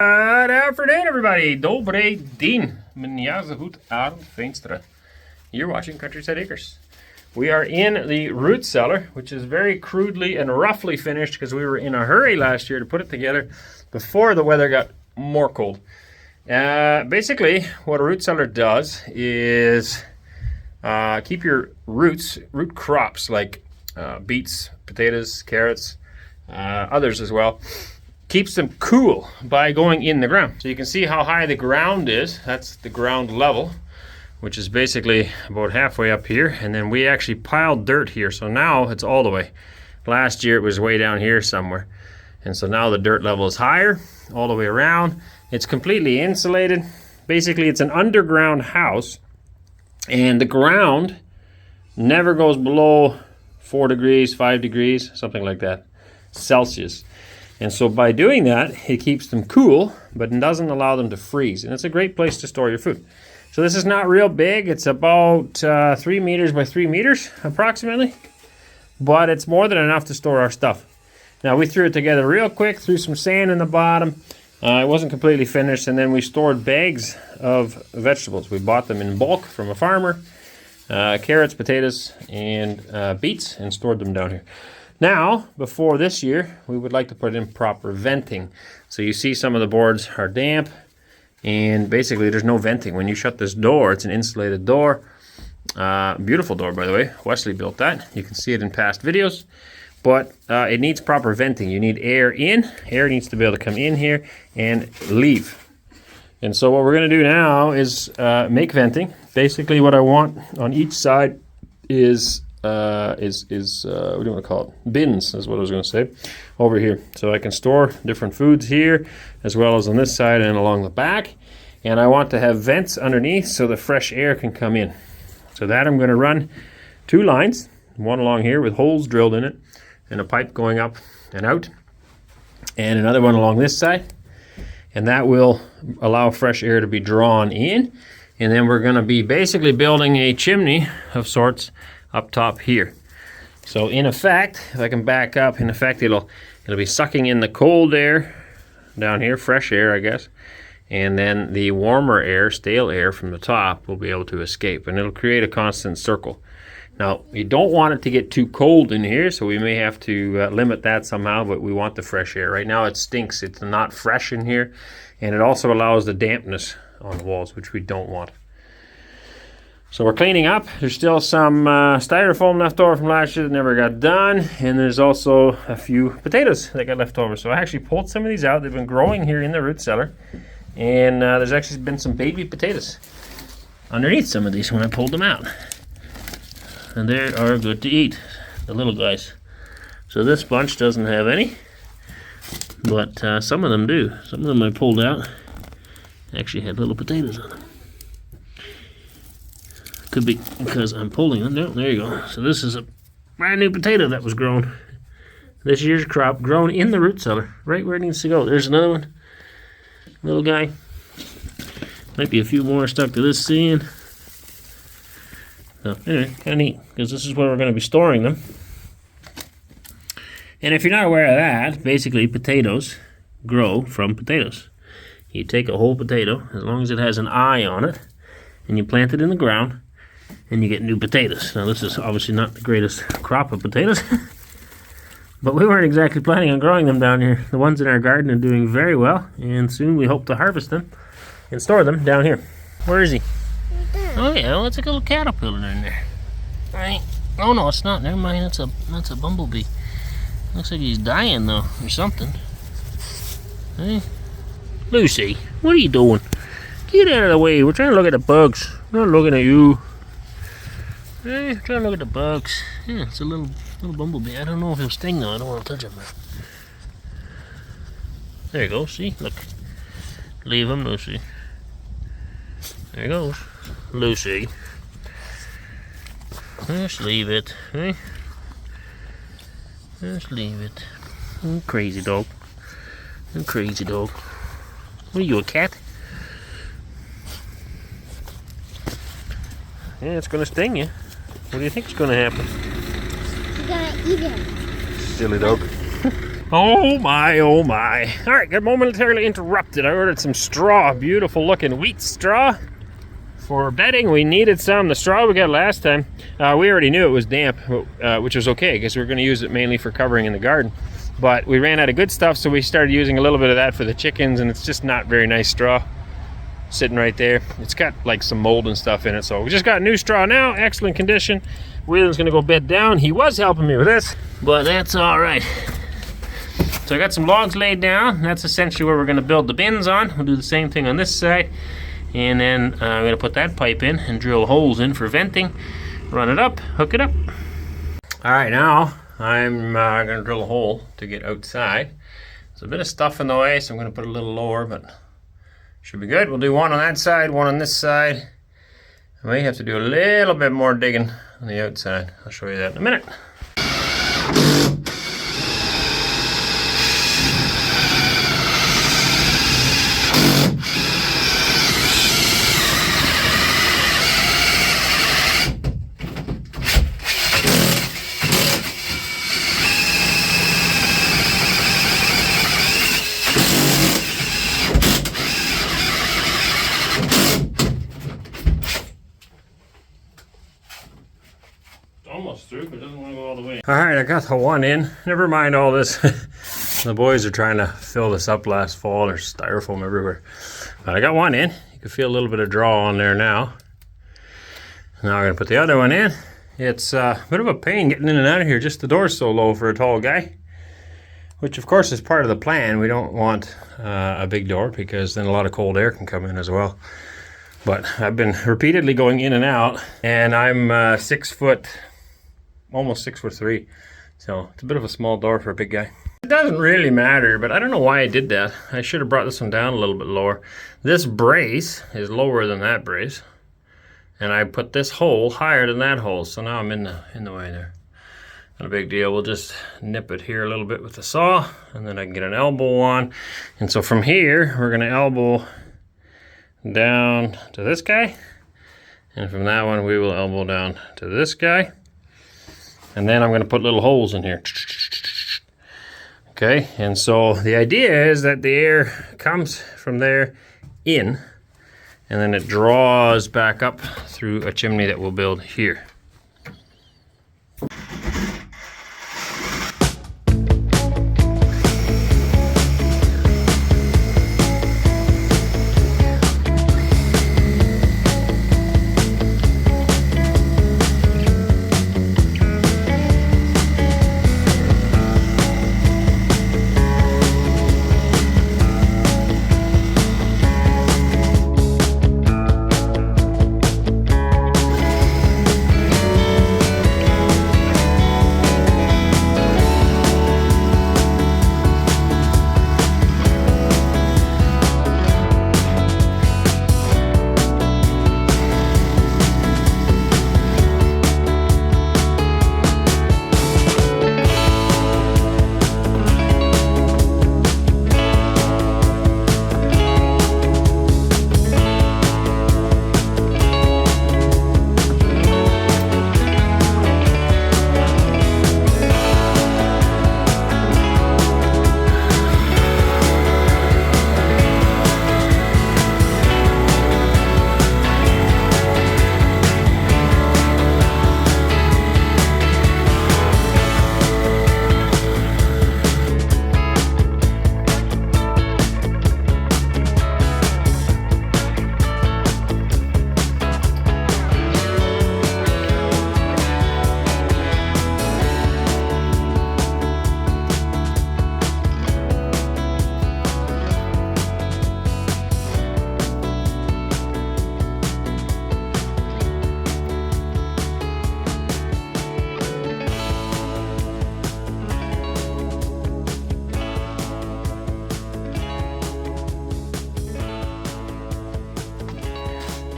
Good afternoon, everybody. Dobre din. Меня зовут Arend Sbербанка. You're watching Countryside Acres. We are in the root cellar, which is very crudely and roughly finished because we were in a hurry last year to put it together before the weather got more cold. Basically, what a root cellar does is keep your root crops like beets, potatoes, carrots, others as well. Keeps them cool by going in the ground. So you can see how high the ground is. That's the ground level, which is basically about halfway up here. And then we actually piled dirt here. So now it's all the way. Last year it was way down here somewhere. And so now the dirt level is higher all the way around. It's completely insulated. Basically it's an underground house. And the ground never goes below 4 degrees, 5 degrees, something like that, Celsius. And so by doing that, it keeps them cool, but doesn't allow them to freeze. And it's a great place to store your food. So this is not real big. It's about 3 meters by 3 meters, approximately. But it's more than enough to store our stuff. Now, we threw it together real quick, threw some sand in the bottom. It wasn't completely finished, and then we stored bags of vegetables. We bought them in bulk from a farmer, carrots, potatoes, and beets, and stored them down here. Now, before this year, we would like to put in proper venting. So you see some of the boards are damp, and basically there's no venting. When you shut this door, it's an insulated door. Beautiful door, by the way. Wesley built that. You can see it in past videos. But it needs proper venting. You need air in. Air needs to be able to come in here and leave. And so what we're going to do now is make venting. Basically what I want on each side is what do you want to call it? Bins is what I was going to say over here. So I can store different foods here as well as on this side and along the back. And I want to have vents underneath so the fresh air can come in. So that I'm going to run 2 lines, one along here with holes drilled in it and a pipe going up and out, and another one along this side. And that will allow fresh air to be drawn in. And then we're going to be basically building a chimney of sorts up top here. So in effect, if I can back up, in effect it'll be sucking in the cold air down here, fresh air I guess, and then the warmer air, stale air from the top will be able to escape, and it'll create a constant circle. Now you don't want it to get too cold in here, so we may have to limit that somehow, but we want the fresh air. Right now it stinks, it's not fresh in here, and it also allows the dampness on the walls, which we don't want. So we're cleaning up. There's still some styrofoam left over from last year that never got done. And there's also a few potatoes that got left over. So I actually pulled some of these out. They've been growing here in the root cellar. And there's actually been some baby potatoes underneath some of these when I pulled them out. And they are good to eat, the little guys. So this bunch doesn't have any. But some of them do. Some of them I pulled out actually had little potatoes on them. Could be because I'm pulling them. No, there you go. So this is a brand new potato that was grown. This year's crop grown in the root cellar, right where it needs to go. There's another one. Little guy. Might be a few more stuck to this sand. So anyway, kind of neat because this is where we're going to be storing them. And if you're not aware of that, basically potatoes grow from potatoes. You take a whole potato, as long as it has an eye on it, and you plant it in the ground, and you get new potatoes. Now this is obviously not the greatest crop of potatoes, but we weren't exactly planning on growing them down here. The ones in our garden are doing very well, and soon we hope to harvest them and store them down here. Where is he? Oh yeah, well, it's a little caterpillar in there. Right? Oh no, it's not. Never mind. That's a bumblebee. Looks like he's dying though, or something. Hey, Lucy, what are you doing? Get out of the way. We're trying to look at the bugs. We're not looking at you. Hey, trying to look at the bugs. Yeah, it's a little bumblebee. I don't know if he'll sting though. I don't want to touch him. There you go. See? Look. Leave him, Lucy. There he goes. Lucy. Just leave it. Hey? Just leave it. Oh, crazy dog. Oh, crazy dog. What are you, a cat? Yeah, it's going to sting you. What do you think is going to happen? You're going to eat him. Silly dog. Oh my, oh my. All right, got momentarily interrupted. I ordered some straw, beautiful looking wheat straw. For bedding, we needed some. The straw we got last time, we already knew it was damp, which was okay because we were going to use it mainly for covering in the garden. But we ran out of good stuff, so we started using a little bit of that for the chickens, and it's just not very nice straw sitting right there. It's got like some mold and stuff in it, so we just got new straw now, excellent condition. William's going to go bed down. He was helping me with this, but that's all right. So I got some logs laid down. That's essentially where we're going to build the bins on. We'll do the same thing on this side. And then I'm going to put that pipe in and drill holes in for venting. Run it up, hook it up. All right, now I'm going to drill a hole to get outside. There's a bit of stuff in the way, so I'm going to put it a little lower, but should be good. We'll do one on that side, one on this side. I may have to do a little bit more digging on the outside. I'll show you that in a minute. Almost through, but it doesn't want to go all the way. All right, I got the one in. Never mind all this. The boys are trying to fill this up last fall. There's styrofoam everywhere. But I got one in. You can feel a little bit of draw on there now. Now I'm going to put the other one in. It's a bit of a pain getting in and out of here. Just the door's so low for a tall guy. Which, of course, is part of the plan. We don't want a big door because then a lot of cold air can come in as well. But I've been repeatedly going in and out. And I'm 6 foot... almost 6'3", so it's a bit of a small door for a big guy. It doesn't really matter, but I don't know why I did that. I should have brought this one down a little bit lower. This brace is lower than that brace, and I put this hole higher than that hole, so now I'm in the way there. Not a big deal. We'll just nip it here a little bit with the saw, and then I can get an elbow on. And so from here, we're going to elbow down to this guy, and from that one, we will elbow down to this guy. And then I'm going to put little holes in here. Okay, and so the idea is that the air comes from there in, and then it draws back up through a chimney that we'll build here.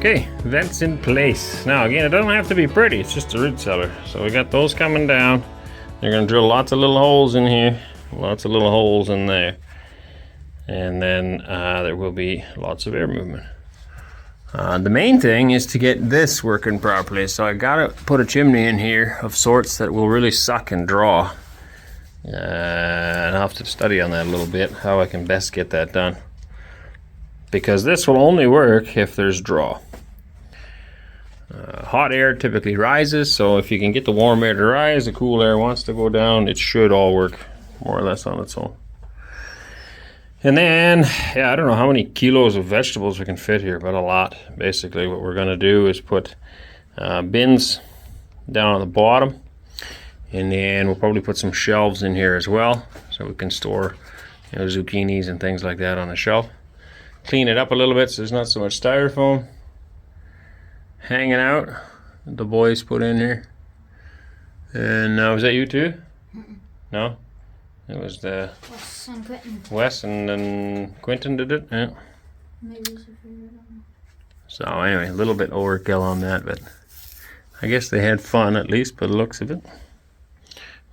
Okay, vents in place. Now again, it doesn't have to be pretty, it's just a root cellar. So we got those coming down. They're gonna drill lots of little holes in here, lots of little holes in there. And then there will be lots of air movement. The main thing is to get this working properly. So I gotta put a chimney in here of sorts that will really suck and draw And I'll have to study on that a little bit, how I can best get that done. Because this will only work if there's draw. Hot air typically rises, so if you can get the warm air to rise, the cool air wants to go down, it should all work more or less on its own. And then, yeah, I don't know how many kilos of vegetables we can fit here, but a lot. Basically, what we're going to do is put bins down on the bottom, and then we'll probably put some shelves in here as well, so we can store, zucchinis and things like that on the shelf. Clean it up a little bit so there's not so much styrofoam hanging out that the boys put in here. And was that you too? No? It was the Wes and Quentin. Wes and then Quentin did it? Yeah. Maybe we should figure it out. So anyway, a little bit overkill on that, but I guess they had fun at least by the looks of it.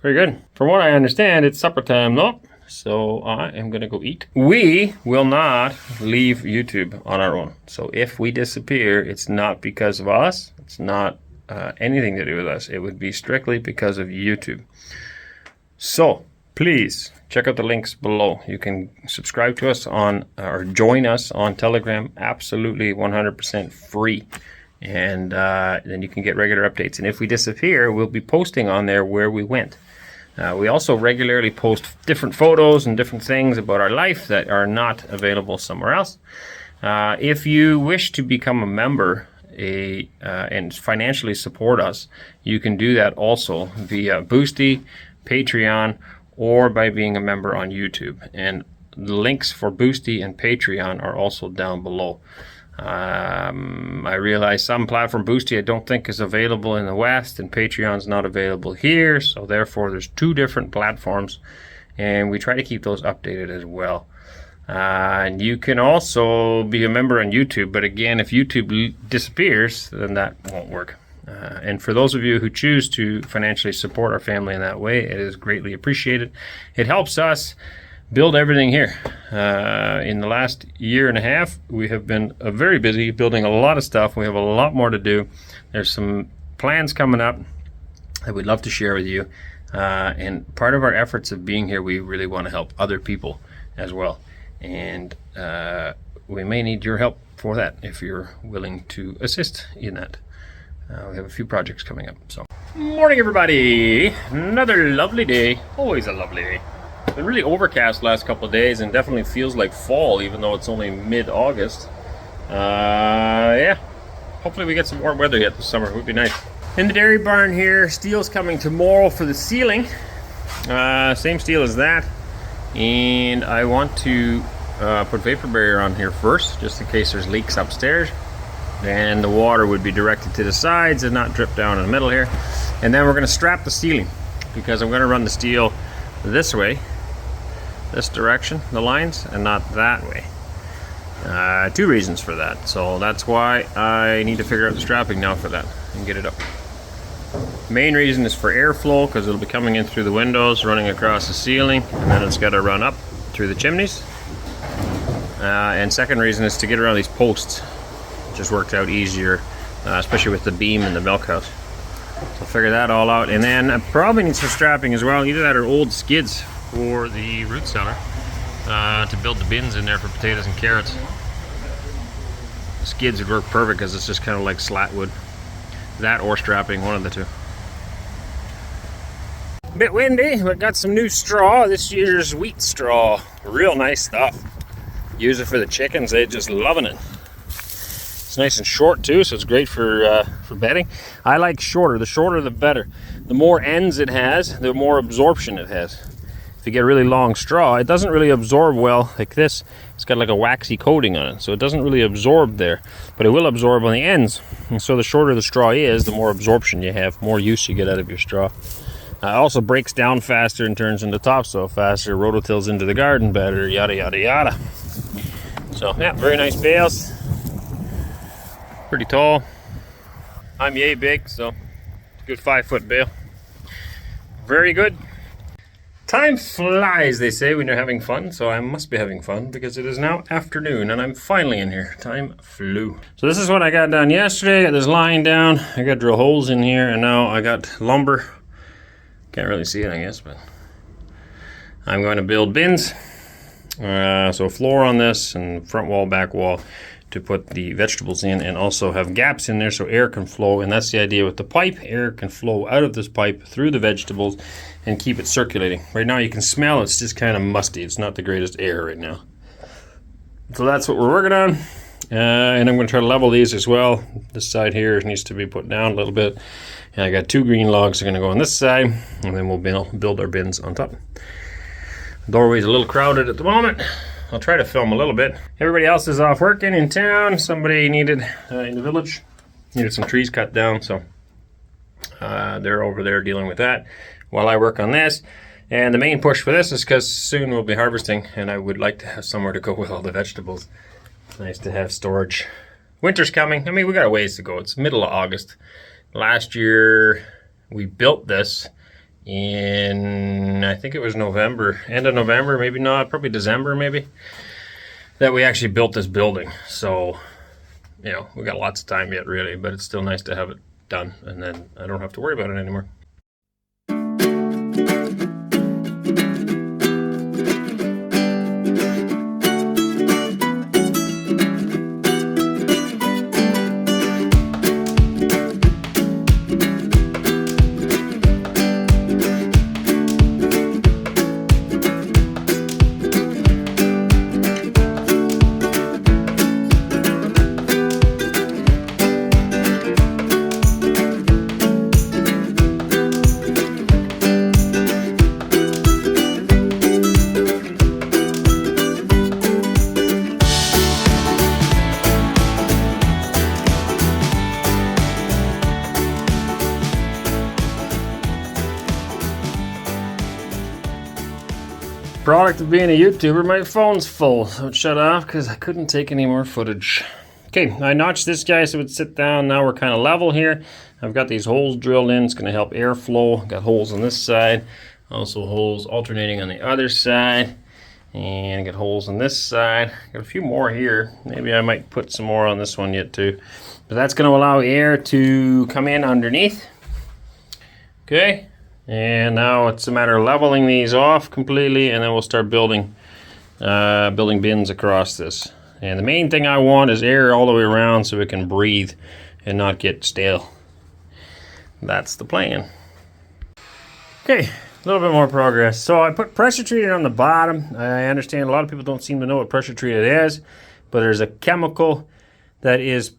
Very good. From what I understand, it's supper time though, so I am going to go eat. We will not leave YouTube on our own. So if we disappear, it's not because of us. It's not anything to do with us. It would be strictly because of YouTube. So please check out the links below. You can subscribe to us on or join us on Telegram, absolutely 100% free. And then you can get regular updates. And if we disappear, we'll be posting on there where we went. We also regularly post different photos and different things about our life that are not available somewhere else. If you wish to become a member and financially support us, you can do that also via Boosty, Patreon, or by being a member on YouTube. And the links for Boosty and Patreon are also down below. I realize some platform, Boosty, I don't think is available in the West, and Patreon's not available here, so therefore there's two different platforms, and we try to keep those updated as well. And you can also be a member on YouTube, but again, if YouTube disappears, then that won't work. And for those of you who choose to financially support our family in that way, it is greatly appreciated. It helps us build everything here. In the last year and a half, we have been very busy building a lot of stuff. We have a lot more to do. There's some plans coming up that we'd love to share with you. And part of our efforts of being here, we really want to help other people as well. And we may need your help for that if you're willing to assist in that. We have a few projects coming up. So, morning everybody! Another lovely day. Always a lovely day. It's been really overcast last couple of days and definitely feels like fall even though it's only mid-August. Yeah, hopefully we get some warm weather yet this summer. It would be nice. In the dairy barn here, steel's coming tomorrow for the ceiling. Same steel as that. And I want to put vapor barrier on here first just in case there's leaks upstairs. And the water would be directed to the sides and not drip down in the middle here. And then we're going to strap the ceiling because I'm going to run the steel this way, this direction, the lines, and not that way. Two reasons for that. So that's why I need to figure out the strapping now for that and get it up. Main reason is for airflow because it'll be coming in through the windows, running across the ceiling, and then it's got to run up through the chimneys. And second reason is to get around these posts. Just worked out easier, especially with the beam in the milk house. So figure that all out, and then I probably need some strapping as well. Either that or old skids for the root cellar to build the bins in there for potatoes and carrots. The skids would work perfect because it's just kind of like slat wood. That or strapping, one of the two. A bit windy, but got some new straw. This year's wheat straw, real nice stuff. Use it for the chickens; they're just loving it. It's nice and short too, so it's great for bedding. I like shorter. The shorter the better. The more ends it has, the more absorption it has. If you get a really long straw, it doesn't really absorb well like this. It's got like a waxy coating on it, so it doesn't really absorb there, but it will absorb on the ends. And so the shorter the straw is, the more absorption you have, more use you get out of your straw. It also breaks down faster and turns into topsoil faster, rototills into the garden better, yada yada yada. So yeah, very nice bales. Pretty tall. I'm yay big, so it's a good 5-foot bale. Very good. Time flies, they say, when you're having fun, so I must be having fun because it is now afternoon and I'm finally in here. Time flew. So this is what I got done yesterday. I got this line down. I got drill holes in here, and now I got lumber. Can't really see it, I guess, but I'm going to build bins. So a floor on this and front wall, back wall to put the vegetables in, and also have gaps in there so air can flow. And that's the idea with the pipe. Air can flow out of this pipe through the vegetables and keep it circulating. Right now you can smell it's just kind of musty. It's not the greatest air right now. So that's what we're working on. And I'm going to try to level these as well. This side here needs to be put down a little bit. And I got 2 green logs that are going to go on this side, and then we'll build our bins on top. The doorway's a little crowded at the moment. I'll try to film a little bit. Everybody else is off working in town. Somebody needed, in the village, needed some trees cut down, so they're over there dealing with that while I work on this. And the main push for this is because soon we'll be harvesting, and I would like to have somewhere to go with all the vegetables. It's nice to have storage. Winter's coming. I mean, we got a ways to go. It's middle of August. Last year, we built this in, I think it was November, end of November, maybe not, probably December maybe, that we actually built this building. So, you know, we got lots of time yet really, but it's still nice to have it done, and then I don't have to worry about it anymore. Product of being a YouTuber, my phone's full, so it shut off because I couldn't take any more footage. Okay, I notched this guy so it would sit down. Now we're kind of level here. I've got these holes drilled in. It's going to help airflow. Got holes on this side, also holes alternating on the other side, and got holes on this side. Got a few more here. Maybe I might put some more on this one yet too. But that's going to allow air to come in underneath. Okay. And now it's a matter of leveling these off completely, and then we'll start building bins across this. And the main thing I want is air all the way around so it can breathe and not get stale. That's the plan. Okay, a little bit more progress. So I put pressure treated on the bottom. I understand a lot of people don't seem to know what pressure treated is, but there's a chemical that is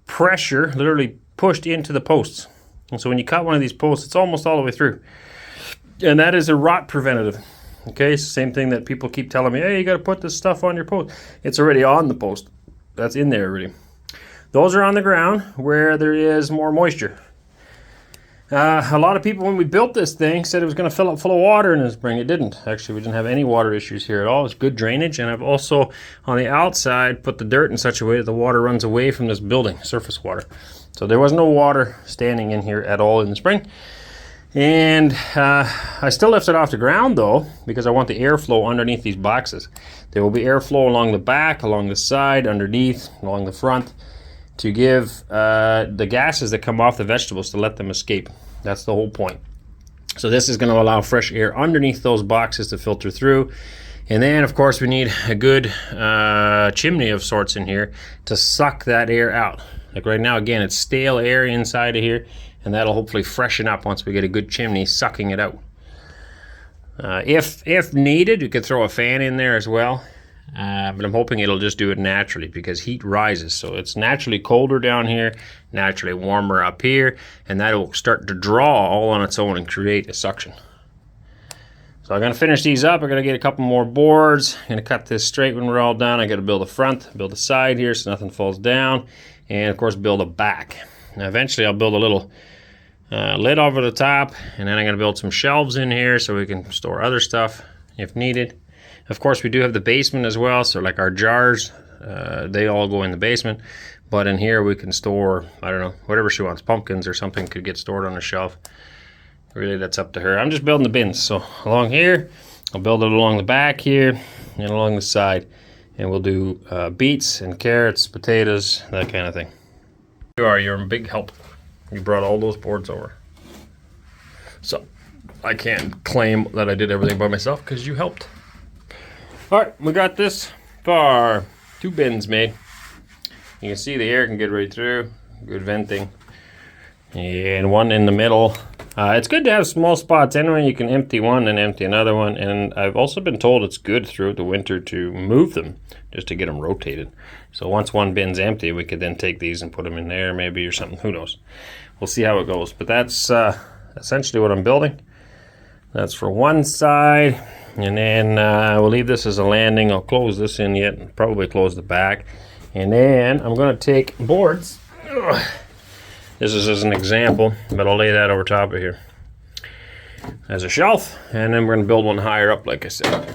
pressure literally pushed into the posts. And so when you cut one of these posts, it's almost all the way through. And that is a rot preventative. Okay, it's the same thing that people keep telling me, hey, you got to put this stuff on your post. It's already on the post. That's in there already. Those are on the ground where there is more moisture. A lot of people, when we built this thing, said it was going to fill up full of water in the spring. It didn't. Actually, we didn't have any water issues here at all. It's good drainage. And I've also, on the outside, put the dirt in such a way that the water runs away from this building, surface water. So there was no water standing in here at all in the spring. And I still left it off the ground though, because I want the airflow underneath these boxes. There will be airflow along the back, along the side, underneath, along the front, to give the gases that come off the vegetables to let them escape. That's the whole point. So this is going to allow fresh air underneath those boxes to filter through. And then of course we need a good chimney of sorts in here to suck that air out. Like right now, again, it's stale air inside of here, and that'll hopefully freshen up once we get a good chimney sucking it out. If needed, you could throw a fan in there as well, but I'm hoping it'll just do it naturally because heat rises. So it's naturally colder down here, naturally warmer up here, and that'll start to draw all on its own and create a suction. So I'm going to finish these up. I'm going to get a couple more boards. I'm going to cut this straight when we're all done. I got to build the front, build the side here so nothing falls down, and of course build a back. Now eventually I'll build a little lid over the top, and then I'm going to build some shelves in here so we can store other stuff if needed. Of course we do have the basement as well, so like our jars, they all go in the basement, but in here we can store, I don't know, whatever she wants, pumpkins or something could get stored on a shelf. Really, that's up to her. I'm just building the bins, so along here I'll build it along the back here and along the side, and we'll do beets and carrots, potatoes, that kind of thing. You're a big help. You brought all those boards over. So I can't claim that I did everything by myself because you helped. All right, we got this far. 2 bins made. You can see the air can get right through. Good venting. And one in the middle. It's good to have small spots anyway. You can empty one and empty another one. And I've also been told it's good throughout the winter to move them, just to get them rotated. So once one bin's empty, we could then take these and put them in there maybe or something. Who knows? We'll see how it goes. But that's essentially what I'm building. That's for one side. And then we'll leave this as a landing. I'll close this in yet and probably close the back. And then I'm going to take boards. This is as an example, but I'll lay that over top of here as a shelf, and then we're going to build one higher up, like I said.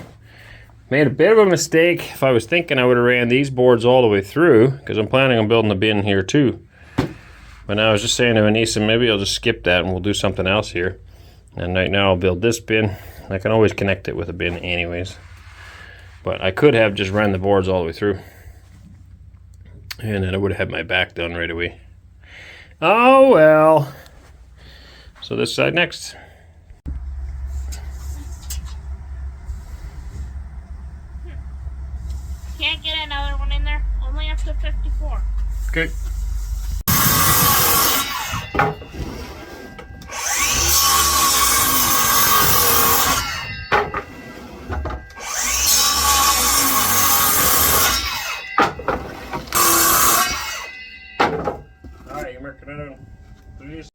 Made a bit of a mistake. If I was thinking, I would have ran these boards all the way through, because I'm planning on building a bin here too. But now I was just saying to Anneesa, maybe I'll just skip that and we'll do something else here. And right now I'll build this bin. I can always connect it with a bin anyways. But I could have just ran the boards all the way through. And then I would have had my back done right away. Oh well. So this side next. Can't get another one in there. Only up to 54. Okay. Alright, you're marking it out. Please.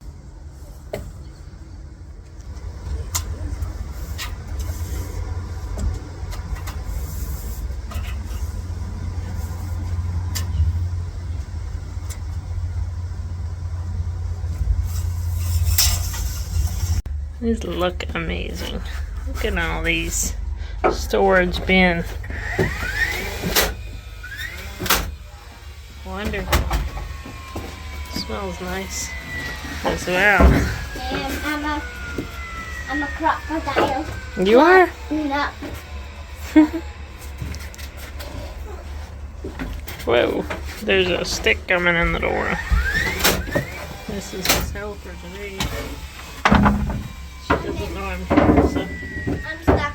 These look amazing. Look at all these storage bin. Wonderful. Smells nice as well. I'm a crocodile. You are? No. Whoa, there's a stick coming in the door. This is his helper today. She doesn't know I'm here, so. I'm stuck.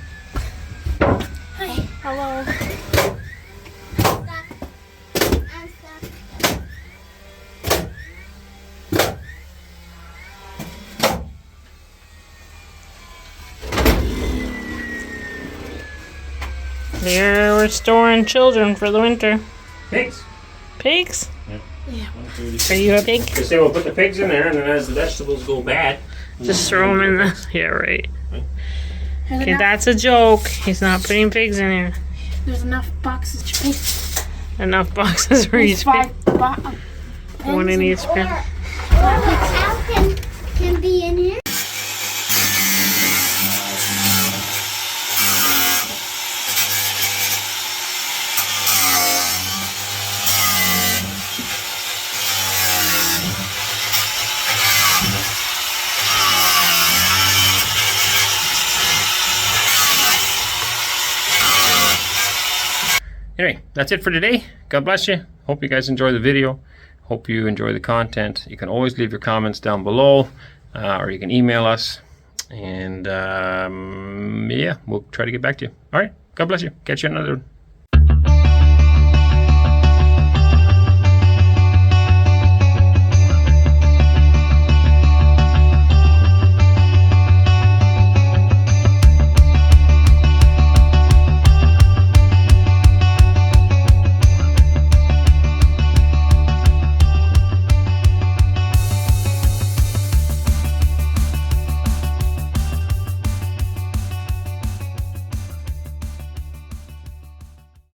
Hi. Hello. I'm stuck. There we're storing children for the winter. Pigs. Pigs? Yeah. Are you a pig? They say we'll put the pigs in there, and then as the vegetables go bad, Just throw them in the. Yeah, right. Okay, that's a joke. He's not putting pigs in here. There's enough boxes to pick. Enough boxes for each pig. One in each bin. The cow can be in here. Anyway, that's it for today. God bless you. Hope you guys enjoy the video. Hope you enjoy the content. You can always leave your comments down below, or you can email us. And yeah, we'll try to get back to you. All right. God bless you. Catch you in another one.